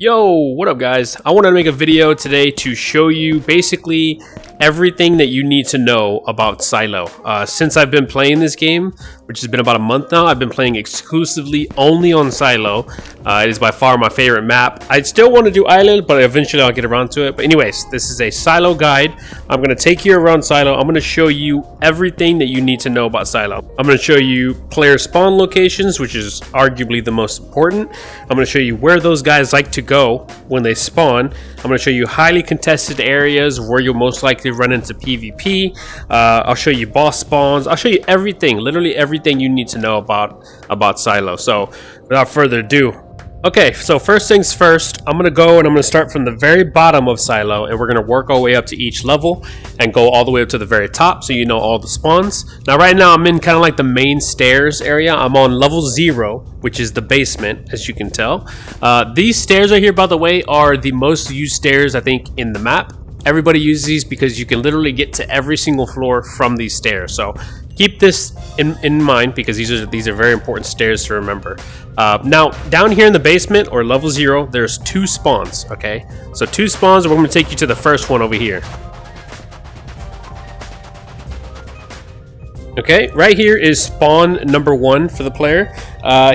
Yo, what up guys? I wanted to make a video today to show you basically everything that you need to know about Silo. Since I've been playing this game, which has been about a month now, I've been playing exclusively only on Silo. It is by far my favorite map. I still want to do Island, but eventually I'll get around to it. But anyways, this is a Silo guide. I'm going to take you around Silo. I'm going to show you everything that you need to know about Silo. I'm going to show you player spawn locations, which is arguably the most important. I'm going to show you where those guys like to go when they spawn. I'm going to show you highly contested areas where you'll most likely run into PvP. I'll show you boss spawns. I'll show you everything, literally everything you need to know about Silo. So without further ado, okay, so first things first, I'm gonna go and I'm gonna start from the very bottom of Silo, and we're gonna work our way up to each level and go all the way up to the very top so you know all the spawns. Now right now I'm in kind of like the main stairs area. I'm on level 0, which is the basement, as you can tell. These stairs right here, by the way, are the most used stairs I think in the map. Everybody uses these because you can literally get to every single floor from these stairs. So keep this in mind because these are very important stairs to remember. Now down here in the basement or level 0, there's 2 spawns. Okay, so 2 spawns, and we're going to take you to the first one over here. Okay, right here is spawn number 1 for the player.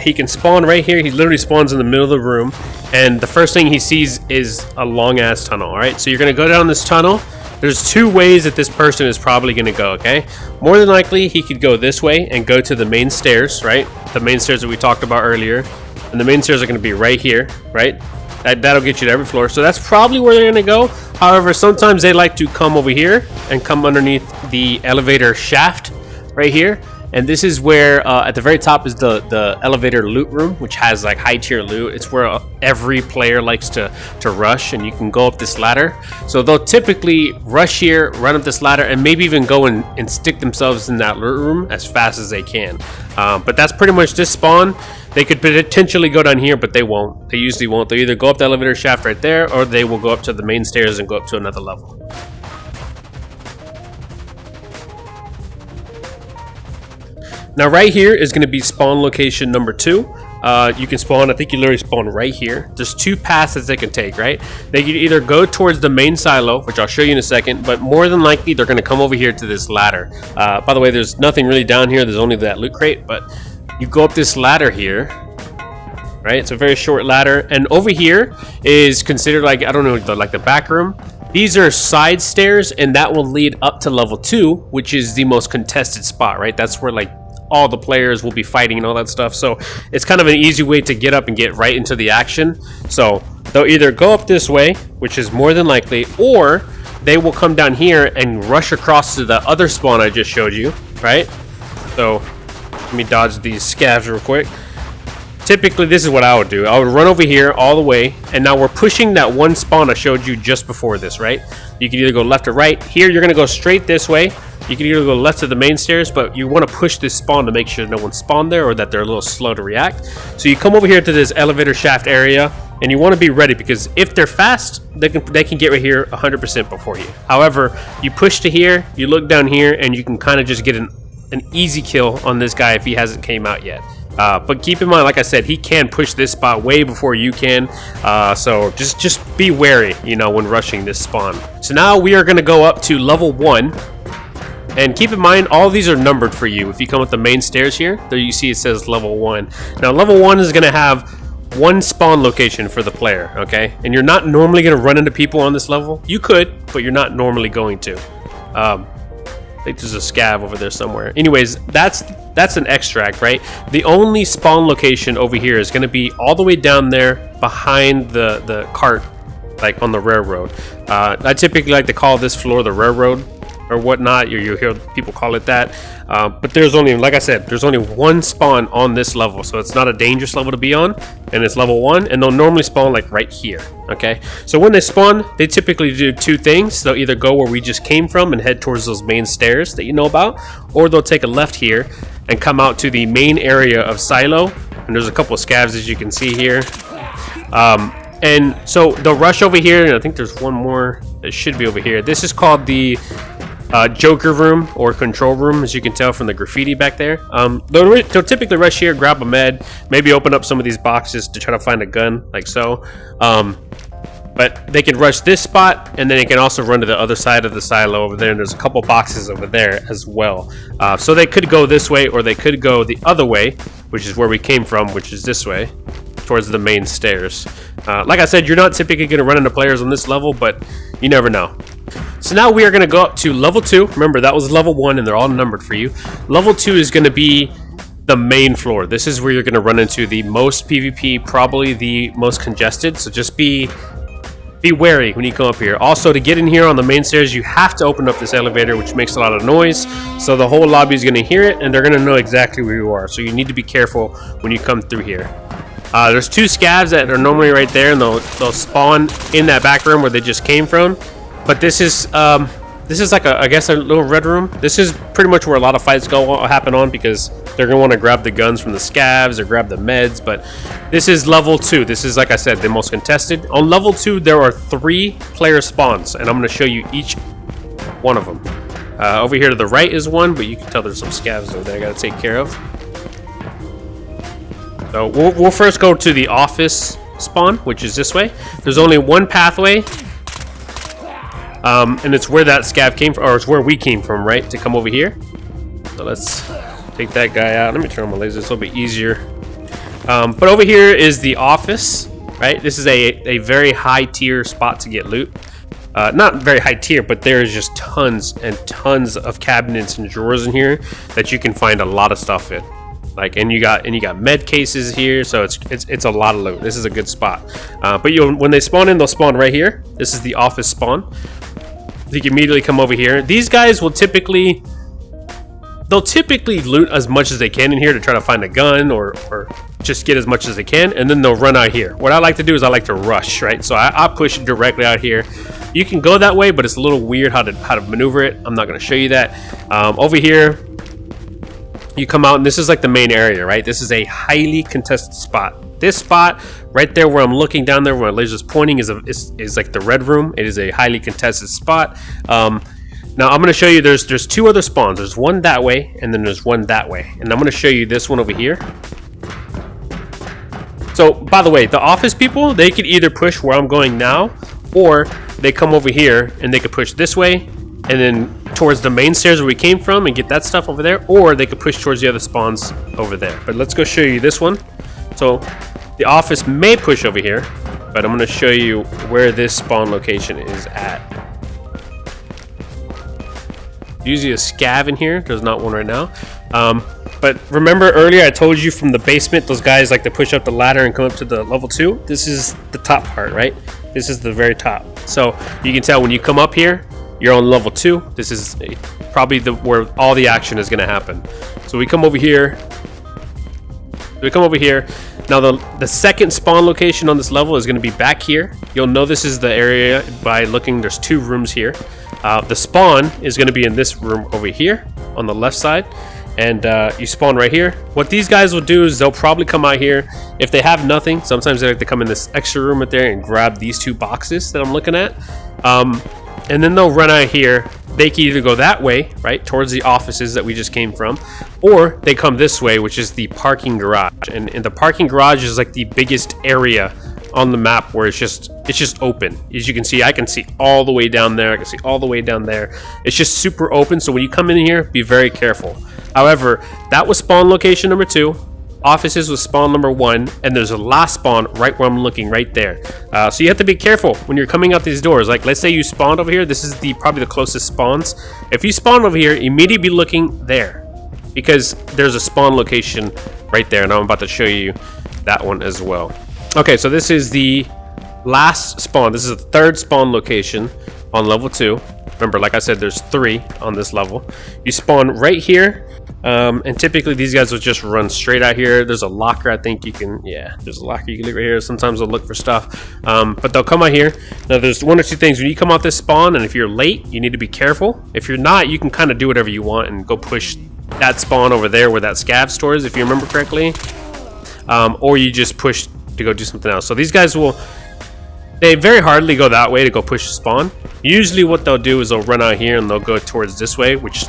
He can spawn right here. He literally spawns in the middle of the room, and the first thing he sees is a long ass tunnel. All right, so you're gonna go down this tunnel. There's 2 ways that this person is probably gonna go. Okay, more than likely he could go this way and go to the main stairs, right? The main stairs that we talked about earlier, and the main stairs are gonna be right here, right? That'll get you to every floor, so that's probably where they're gonna go. However, sometimes they like to come over here and come underneath the elevator shaft right here, and this is where at the very top is the elevator loot room, which has like high tier loot. It's where every player likes to rush, and you can go up this ladder. So they'll typically rush here, run up this ladder, and maybe even go and stick themselves in that loot room as fast as they can. But that's pretty much this spawn. They could potentially go down here, but they won't. They usually won't. They'll either go up the elevator shaft right there, or they will go up to the main stairs and go up to another level. Now right here is going to be spawn location number 2. You can spawn, I think you literally spawn right here. There's 2 paths that they can take, right? They can either go towards the main silo, which I'll show you in a second, but more than likely they're going to come over here to this ladder. By the way, there's nothing really down here. There's only that loot crate, but you go up this ladder here, right? It's a very short ladder, and over here is considered like, I don't know, like the back room. These are side stairs, and that will lead up to level 2, which is the most contested spot, right? That's where like all the players will be fighting and all that stuff. So it's kind of an easy way to get up and get right into the action. So they'll either go up this way, which is more than likely, or they will come down here and rush across to the other spawn I just showed you, right? So let me dodge these scavs real quick. Typically, this is what I would do. I would run over here all the way, and now we're pushing that one spawn I showed you just before this, right? You can either go left or right. Here, you're going to go straight this way. You can either go left to the main stairs, but you want to push this spawn to make sure no one spawned there or that they're a little slow to react. So you come over here to this elevator shaft area, and you want to be ready because if they're fast, they can get right here 100% before you. However, you push to here, you look down here, and you can kind of just get an easy kill on this guy if he hasn't came out yet. But keep in mind, like I said, he can push this spot way before you can. So just be wary, you know, when rushing this spawn. So now we are going to go up to level 1. And keep in mind, all of these are numbered for you. If you come up the main stairs here, there you see it says level 1. Now level 1 is going to have 1 spawn location for the player, okay? And you're not normally going to run into people on this level. You could, but you're not normally going to. I think there's a scav over there somewhere. Anyways, that's an extract, right? The only spawn location over here is going to be all the way down there behind the cart, like on the railroad. I typically like to call this floor the railroad or whatnot. You'll hear people call it that. But there's only, like I said, there's only 1 spawn on this level, so it's not a dangerous level to be on, and it's level 1, and they'll normally spawn like right here. Okay, so when they spawn, they typically do 2 things. They'll either go where we just came from and head towards those main stairs that you know about, or they'll take a left here and come out to the main area of Silo, and there's a couple of scavs as you can see here. And so they'll rush over here, and I think there's one more that should be over here. This is called the Joker room or control room, as you can tell from the graffiti back there. They'll typically rush here, grab a med, maybe open up some of these boxes to try to find a gun, like so. But they can rush this spot, and then they can also run to the other side of the silo over there, and there's a couple boxes over there as well. So they could go this way, or they could go the other way, which is where we came from, which is this way, towards the main stairs. Like I said, you're not typically going to run into players on this level, but you never know. So now we are going to go up to level 2. Remember, that was level 1, and they're all numbered for you. Level 2 is going to be the main floor. This is where you're going to run into the most PvP, probably the most congested, so just be wary when you come up here. Also, to get in here on the main stairs, you have to open up this elevator, which makes a lot of noise, so the whole lobby is going to hear it, and they're going to know exactly where you are, so you need to be careful when you come through here. There's 2 scavs that are normally right there, and they'll spawn in that back room where they just came from. But this is like I guess a little red room. This is pretty much where a lot of fights happen on, because they're gonna want to grab the guns from the scavs or grab the meds. But this is level 2. This is, like I said, the most contested. On level 2, there are 3 player spawns, and I'm gonna show you each one of them. Over here to the right is one, but you can tell there's some scavs over there I gotta take care of. So we'll first go to the office spawn, which is this way. There's only one pathway, and it's where that scav came from, or it's where we came from, right? To come over here. So let's take that guy out. Let me turn on my laser, it's a little bit easier. But over here is the office, right? This is a very high tier spot to get loot. Not very high tier, but there's just tons and tons of cabinets and drawers in here that you can find a lot of stuff in. Like, and you got med cases here, so it's a lot of loot. This is a good spot. But when they spawn in, they'll spawn right here. This is the office spawn. You can immediately come over here. These guys will typically loot as much as they can in here to try to find a gun or just get as much as they can, and then they'll run out here. What I like to do is I like to rush, right? So I push it directly out here. You can go that way, but it's a little weird how to maneuver it. I'm not going to show you that. Over here, you come out, and this is like the main area, right? This is a highly contested spot. This spot right there where I'm looking down there, where my laser's pointing, is like the red room. It is a highly contested spot. Now I'm going to show you, there's 2 other spawns. There's one that way, and then there's one that way. And I'm going to show you this one over here. So, by the way, the office people, they could either push where I'm going now, or they come over here and they could push this way, and then towards the main stairs where we came from and get that stuff over there, or they could push towards the other spawns over there. But let's go show you this one. So the office may push over here, but I'm going to show you where this spawn location is at. Usually a scav in here. There's not one right now. But remember earlier I told you from the basement, those guys like to push up the ladder and come up to the level 2. This is the top part, right? This is the very top. So you can tell when you come up here, you're on level 2. This is probably where all the action is going to happen. So we come over here. Now the second spawn location on this level is going to be back here. You'll know this is the area by looking. There's 2 rooms here. The spawn is going to be in this room over here on the left side. And you spawn right here. What these guys will do is they'll probably come out here. If they have nothing, sometimes they like to come in this extra room right there and grab these 2 boxes that I'm looking at. And then they'll run out here. They can either go that way, right, towards the offices that we just came from, or they come this way, which is the parking garage. And the parking garage is like the biggest area on the map where it's just open. As you can see, I can see all the way down there. I can see all the way down there. It's just super open. So when you come in here, be very careful. However, that was spawn location number 2. Offices was spawn number 1, and there's a last spawn right where I'm looking right there. So you have to be careful when you're coming out these doors. Like, let's say you spawned over here. This is probably the closest spawns. If you spawn over here, immediately be looking there, because there's a spawn location right there, and I'm about to show you that one as well. Okay, so this is the last spawn. This is the 3rd spawn location on level 2. Remember, like I said, there's 3 on this level. You spawn right here. And typically these guys will just run straight out here. There's a locker, I think you can, yeah, there's a locker you can leave right here. Sometimes they'll look for stuff, but they'll come out here. Now there's 1 or 2 things when you come out this spawn, and if you're late, you need to be careful. If you're not, you can kind of do whatever you want and go push that spawn over there where that scav store is, if you remember correctly, or you just push to go do something else. So these guys will They very hardly go that way to go push spawn. Usually what they'll do is they'll run out here and they'll go towards this way, which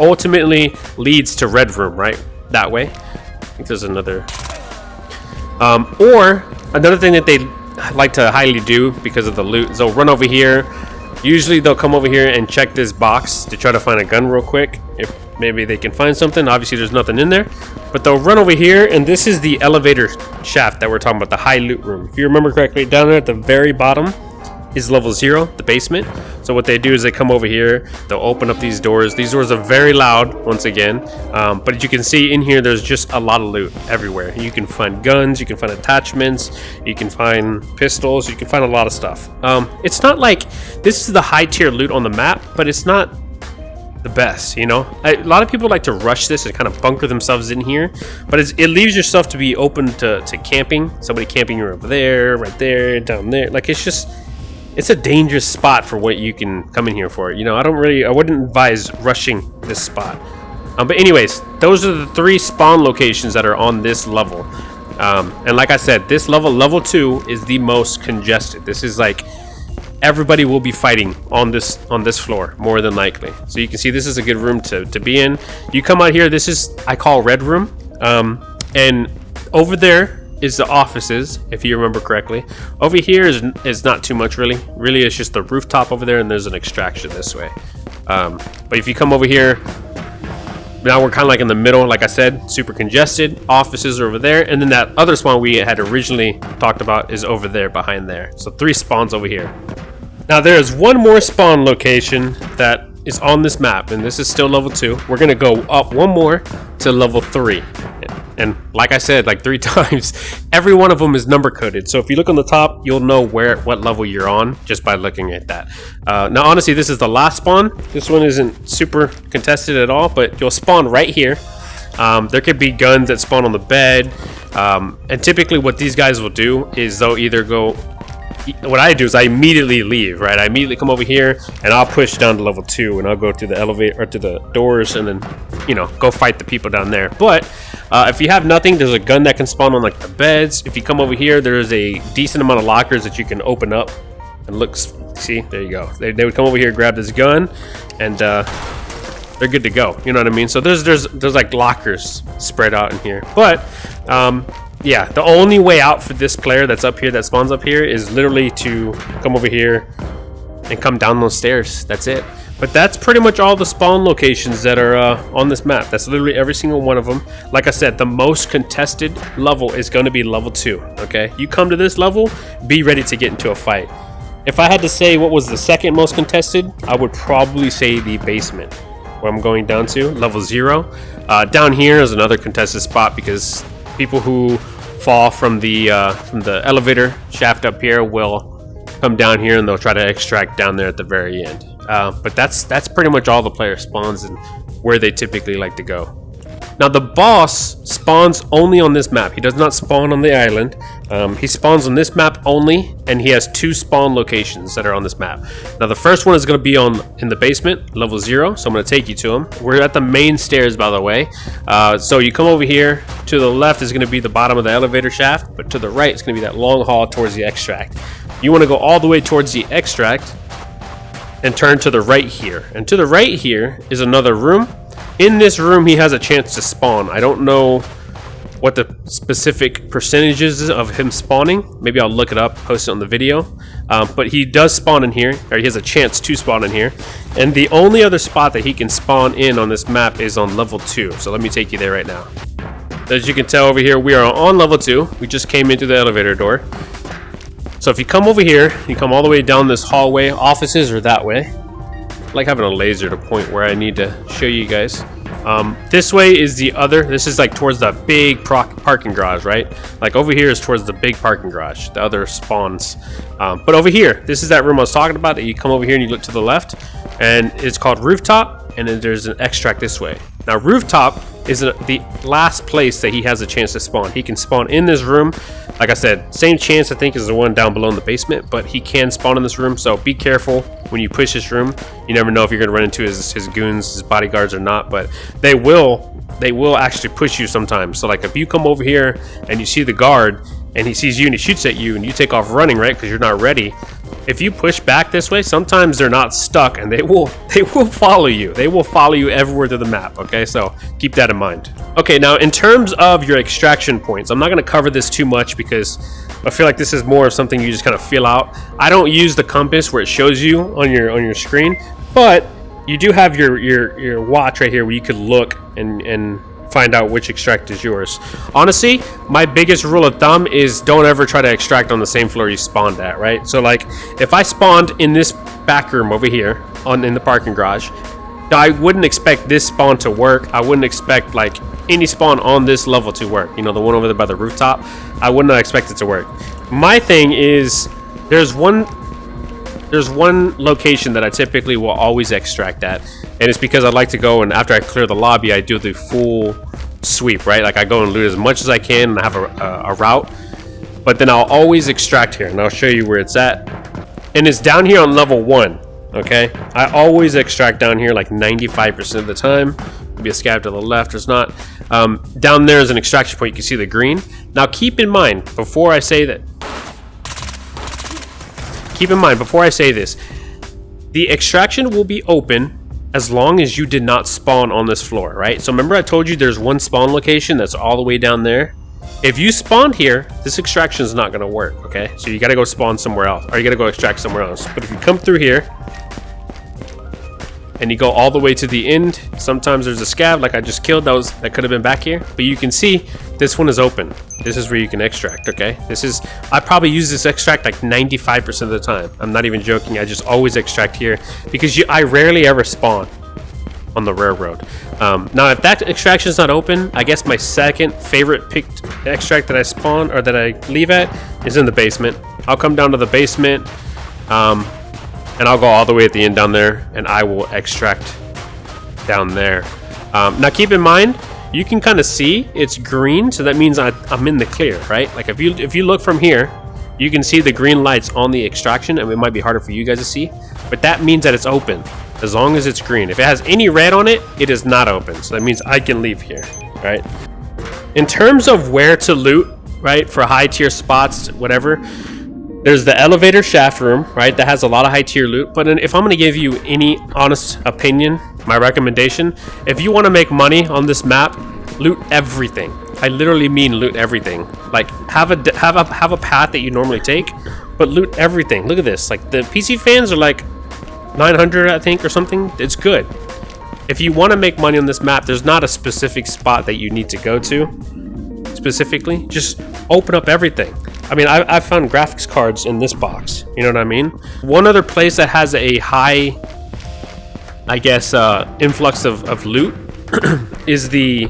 ultimately leads to red room, right? That way. I think there's another... or another thing that they like to highly do because of the loot is they'll run over here. Usually they'll come over here and check this box to try to find a gun real quick. If maybe they can find something. Obviously there's nothing in there. But they'll run over here, and this is the elevator shaft that we're talking about, the high loot room. If you remember correctly, down there at the very bottom is level 0, the basement. So what they do is they come over here, they'll open up these doors. These doors are very loud, once again. But as you can see in here, there's just a lot of loot everywhere. You can find guns, you can find attachments, you can find pistols, you can find a lot of stuff. It's not like this is the high tier loot on the map, but it's not the best, you know. A lot of people like to rush this and kind of bunker themselves in here, but it leaves yourself to be open to camping. Somebody camping you over there, right there, down there. Like, it's a dangerous spot for what you can come in here for. You know, I wouldn't advise rushing this spot. But anyways, those are the 3 spawn locations that are on this level. And like I said, this level 2 is the most congested. This is like everybody will be fighting on this floor more than likely. So you can see this is a good room to be in. You come out here, this is, I call red room. And over there is the offices, if you remember correctly. Over here is not too much really. Really, it's just the rooftop over there, and there's an extraction this way. But if you come over here, now we're kind of like in the middle, like I said, super congested. Offices are over there, and then that other spawn we had originally talked about is over there, behind there. So 3 spawns over here. Now there is one more spawn location that is on this map, and this is still level 2. We're gonna go up one more to level 3. And like I said, like 3 times, every one of them is number coded. So if you look on the top, you'll know what level you're on just by looking at that. Now, honestly, this is the last spawn. This one isn't super contested at all, but you'll spawn right here. There could be guns that spawn on the bed. And typically what these guys will do is they'll either go... What I do is I immediately leave, right? I immediately come over here and I'll push down to level 2 and I'll go to the elevator or to the doors and then, you know, go fight the people down there. But if you have nothing, there's a gun that can spawn on like the beds. If you come over here, there's a decent amount of lockers that you can open up and look. See, there you go. They would come over here, grab this gun, and they're good to go. You know what I mean? So there's like lockers spread out in here. But yeah, the only way out for this player that's up here, that spawns up here, is literally to come over here and come down those stairs. That's it. But that's pretty much all the spawn locations that are on this map. That's literally every single one of them. Like I said, the most contested level is going to be level 2. Okay, you come to this level, be ready to get into a fight. If I had to say what was the second most contested, I would probably say the basement, where I'm going down to, level 0. Down here is another contested spot because people who fall from the elevator shaft up here will come down here and they'll try to extract down there at the very end. But that's pretty much all the player spawns and where they typically like to go. Now the boss spawns only on this map. He does not spawn on the island. He spawns on this map only, and he has 2 spawn locations that are on this map. Now the first one is going to be in the basement, level 0. So I'm going to take you to him. We're at the main stairs, by the way. So you come over here. To the left is going to be the bottom of the elevator shaft, but to the right is going to be that long hall towards the extract. You want to go all the way towards the extract and turn to the right here. And to the right here is another room. In this room, he has a chance to spawn. I don't know what the specific percentages is of him spawning. Maybe I'll look it up, post it on the video. But he does spawn in here, or he has a chance to spawn in here. And the only other spot that he can spawn in on this map is on level 2. So let me take you there right now. As you can tell over here, we are on level 2. We just came into the elevator door. So if you come over here, you come all the way down this hallway. Offices are that way. I like having a laser to point where I need to show you guys. This way is the other. This is like towards the big parking garage, right? Like over here is towards the big parking garage, the other spawns. But over here, this is that room I was talking about. That you come over here and you look to the left, and it's called rooftop. And then there's an extract this way. Now rooftop is the last place that he has a chance to spawn. He can spawn in this room. Like I said, same chance I think as the one down below in the basement, but he can spawn in this room. So be careful when you push this room. You never know if you're gonna run into his goons, his bodyguards or not, but they will actually push you sometimes. So like if you come over here and you see the guard and he sees you and he shoots at you and you take off running, right? Because you're not ready. If you push back this way, sometimes they're not stuck and they will follow you. They will follow you everywhere to the map, okay? So keep that in mind. Okay, now in terms of your extraction points, I'm not gonna cover this too much because I feel like this is more of something you just kind of feel out. I don't use the compass where it shows you on your screen, but you do have your watch right here where you could look and find out which extract is yours. Honestly, my biggest rule of thumb is don't ever try to extract on the same floor you spawned at, right? So like if I spawned in this back room over here in the parking garage, I wouldn't expect this spawn to work. I wouldn't expect like any spawn on this level to work. You know, the one over there by the rooftop, I would not expect it to work. My thing is there's one location that I typically will always extract at, and it's because I like to go and after I clear the lobby, I do the full sweep, right? Like I go and loot as much as I can and I have a route, but then I'll always extract here, and I'll show you where it's at. And it's down here on level 1, okay? I always extract down here like 95% of the time. Maybe a scav to the left, there's not. Down there is an extraction point, you can see the green. Now keep in mind, before I say this, the extraction will be open as long as you did not spawn on this floor, right? So remember I told you there's one spawn location that's all the way down there. If you spawned here, this extraction is not going to work, okay? So you got to go spawn somewhere else, or you got to go extract somewhere else. But if you come through here and you go all the way to the end, sometimes there's a scav like I just killed that could have been back here, but you can see this one is open. This is where you can extract, okay? I probably use this extract like 95% of the time. I'm not even joking. I just always extract here because I rarely ever spawn on the railroad. Now if that extraction is not open, I guess my second favorite picked extract that I spawn or that I leave at is in the basement. I'll come down to the basement, and I'll go all the way at the end down there, and I will extract down there. Now keep in mind, you can kind of see it's green, so that means I'm in the clear, right? Like if you look from here, you can see the green lights on the extraction. I mean, it might be harder for you guys to see, but that means that it's open as long as it's green. If it has any red on it, it is not open, so that means I can leave here, right? In terms of where to loot, right, for high tier spots, whatever, there's the elevator shaft room, right? That has a lot of high tier loot. But if I'm going to give you any honest opinion, my recommendation, if you want to make money on this map, loot everything. I literally mean loot everything. Like have a path that you normally take, but loot everything. Look at this. Like the PC fans are like 900, I think, or something. It's good. If you want to make money on this map, there's not a specific spot that you need to go to specifically. Just open up everything. I mean, I found graphics cards in this box. You know what I mean? One other place that has a high, I guess, influx of loot is the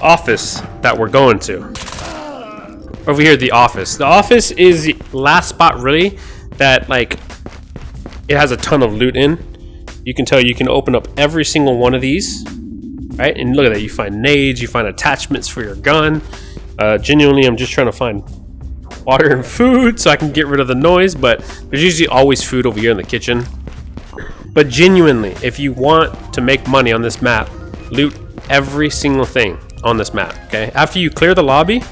office that we're going to. Over here, the office. The office is the last spot, really, that, like, it has a ton of loot in. You can tell you can open up every single one of these, right? And look at that. You find nades, you find attachments for your gun. Genuinely, I'm just trying to find water and food so I can get rid of the noise, but there's usually always food over here in the kitchen. But genuinely, if you want to make money on this map, loot every single thing on this map, okay? After you clear the lobby,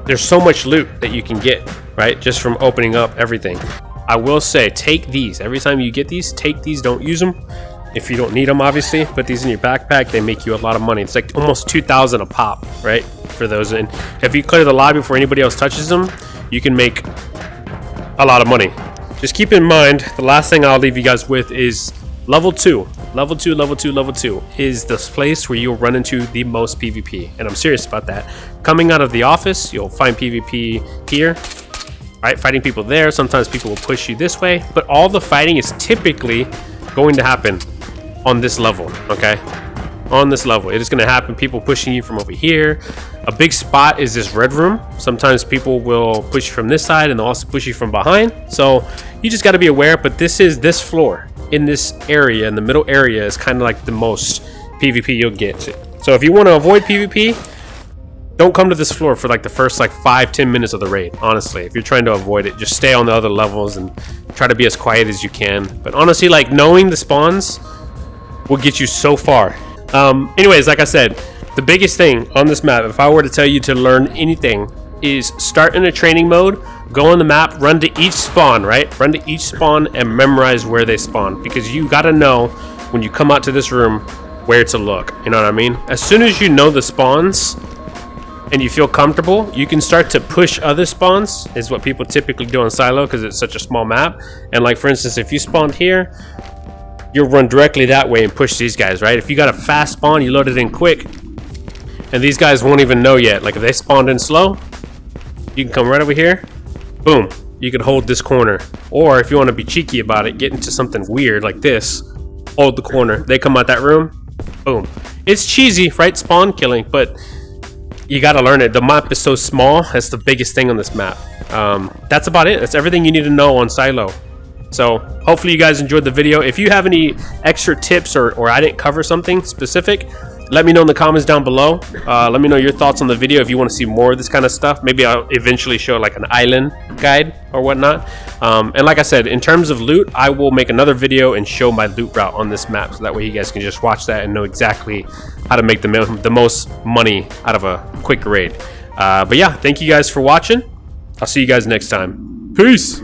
there's so much loot that you can get, right? Just from opening up everything. I will say, take these. Every time you get these, take these, don't use them. If you don't need them, obviously, put these in your backpack. They make you a lot of money. It's like almost 2,000 a pop, right? For those. And if you clear the lobby before anybody else touches them, you can make a lot of money. Just keep in mind, the last thing I'll leave you guys with is level 2. Level 2, level 2, level 2 is this place where you'll run into the most PvP. And I'm serious about that. Coming out of the office, you'll find PvP here. Right? Fighting people there. Sometimes people will push you this way. But all the fighting is typically going to happen on this level, okay? On this level, it is going to happen. People pushing you from over here. A big spot is this red room. Sometimes people will push you from this side and they'll also push you from behind. So you just got to be aware. But this floor in this area, in the middle area, is kind of like the most PvP you'll get to. So if you want to avoid PvP, don't come to this floor for like the first like 5-10 minutes of the raid. Honestly, if you're trying to avoid it, just stay on the other levels and try to be as quiet as you can. But honestly, like knowing the spawns will get you so far. Anyways, like I said, the biggest thing on this map, if I were to tell you to learn anything, is start in a training mode, go on the map, run to each spawn, right? Run to each spawn and memorize where they spawn, because you gotta know when you come out to this room where to look, you know what I mean? As soon as you know the spawns and you feel comfortable, you can start to push other spawns, is what people typically do on silo because it's such a small map. And like for instance, if you spawned here, you'll run directly that way and push these guys, right? If you got a fast spawn, you load it in quick, and these guys won't even know yet. Like if they spawned in slow, you can come right over here, boom, you can hold this corner. Or if you want to be cheeky about it, get into something weird like this, hold the corner. They come out that room, boom. It's cheesy, right? Spawn killing, but you got to learn it. The map is so small. That's the biggest thing on this map. That's about it. That's everything you need to know on silo. So hopefully you guys enjoyed the video. If you have any extra tips or I didn't cover something specific, let me know in the comments down below. Let me know your thoughts on the video if you want to see more of this kind of stuff. Maybe I'll eventually show like an island guide or whatnot. And like I said, in terms of loot, I will make another video and show my loot route on this map, so that way you guys can just watch that and know exactly how to make the most money out of a quick raid. But yeah, thank you guys for watching. I'll see you guys next time. Peace!